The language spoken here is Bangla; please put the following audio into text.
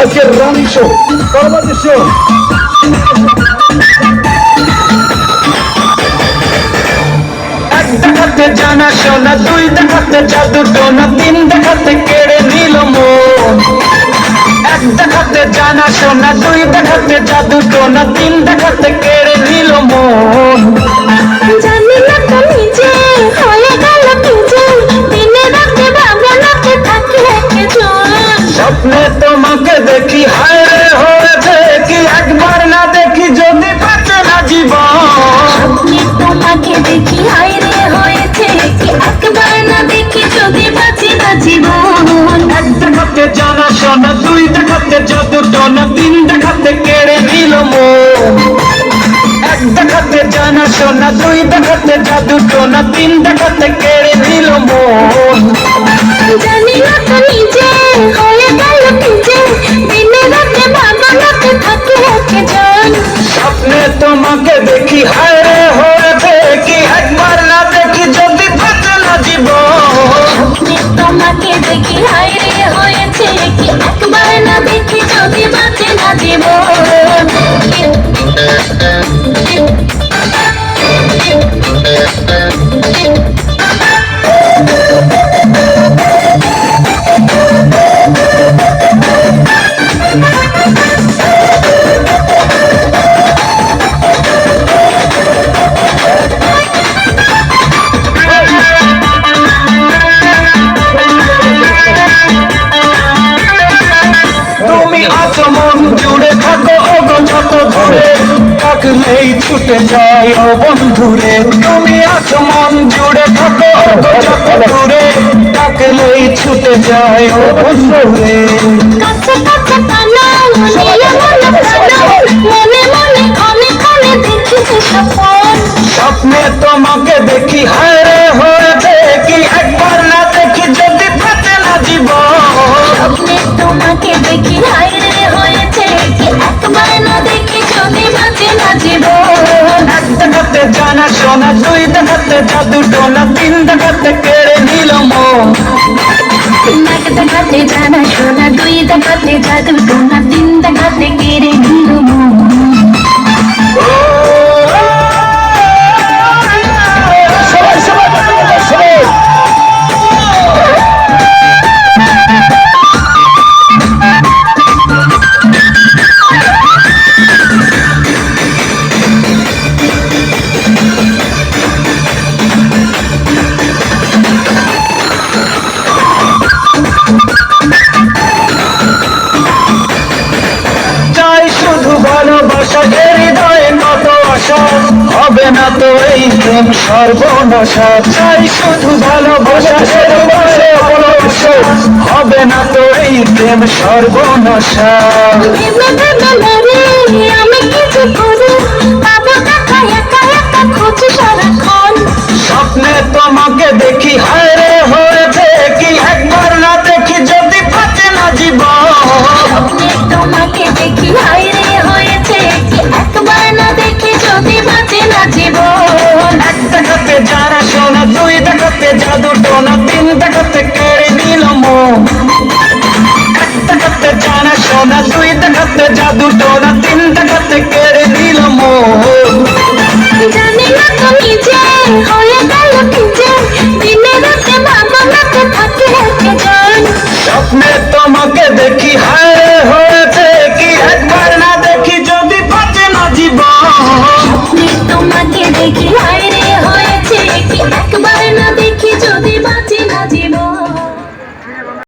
আজকের রানিং শো পরবর্তী শো। এক দেখাতে জানা শোনা, দুই দেখাতে জাদু টোনা, তিন দেখাতে কেড়ে নিল মন। এক দেখাতে জানা শোনা, দুই দেখাতে জাদু টোনা, তিন দেখাতে কেড়ে নিল মন। জানি না তো নিজে হয়ে গেল নিজে, দিনে রাতে ভাবনাতে থাকি একজন। স্বপ্নে তোমাকে দেখি হায় রে হয়েছে কি, একবার না দেখি যদি বাঁচে না জীবন। স্বপ্নে তোমাকে দেখি হায় রে হয়েছে কি, একবার না দেখি যদি বাঁচে না জীবন। এক দেখাতে জানা শোনা, দুই দেখাতে জাদু টোনা, তিন দেখাতে কেড়ে নিল মন। এক দেখাতে জানা শোনা, দুই দেখাতে জাদু টোনা, তিন দেখাতে কেড়ে নিল মন। জানি না তো নিজে হয়ে গেল নিজে, দিনে রাতে ভাবনাতে থাকি একজন। স্বপ্নে তোমাকে দেখি হায় রে হয়েছে কি, একবার না দেখি যদি বাঁচে না জীবন। স্বপ্নে তোমাকে দেখি হায় রে হয়েছে কি, একবার না দেখি যদি বাঁচে না জীবন। তুমি আছো মন জুড়ে থাকো ওগো যত ধরে, থাকলেই ছুটে যায় ও বন্ধুরে। তুমি আছো মন জুড়ে থাকো ওগো যত দূরে, থাকলেই ছুটে যায় ও বন্ধুরে। কাছে কাছে কানা মনে মনে প্রাণ, মনে মনে ক্ষণে ক্ষণে দেখি যে স্বপন। স্বপ্নে তোমাকে দেখি হায় রে হয়েছে কি, একবার না দেখি যদি বাঁচে না জীবন। স্বপ্নে তোমাকে দেখি হায় রে হয়েছে কি, একবার না দেখি যদি বাঁচে না জীবন। এক দেখাতে জানা শোনা, দুই দেখাতে জাদু টোনা, তিন দেখাতে কেড়ে নিল মন। এক দেখাতে জানা শোনা, দুই দেখাতে জাদু টোনা, তিন দেখাতে কেড়ে নিল মন। সবাই সবাই সবাই চাই শুধু ভালোবাসা, এ হৃদয়ে কত আশা, হবে না তো এই প্রেম সর্বনাশা। চাই শুধু ভালোবাসা, এ হৃদয়ে কত আশা, হবে না তো এই প্রেম সর্বনাশা। ভেবে ভেবে মরে আমি কিছু করি, পাবো দেখা একা একা খোঁজ সারাক্ষণ। স্বপ্নে তোমাকে দেখি হায় রে হয়েছে কি, একবার না দেখি যদি বাঁচে না জীবন। স্বপ্নে তোমাকে দেখি হায় রে হয়েছে কি, একবার না দেখি যদি বাঁচে না জীবন। এক দেখাতে জানা শোনা, দুই দেখাতে জাদু টোনা, তিন দেখাতে কেড়ে নিল মন। এক দেখাতে জানা শোনা, দুই দেখাতে জাদু টোনা, তিন দেখাতে কেড়ে নিল মন। জানি না তো নিজে হয়ে গেল নিজে, দিনে রাতে ভাবনাতে থাকি একজন। স্বপ্নে তোমাকে দেখি হায়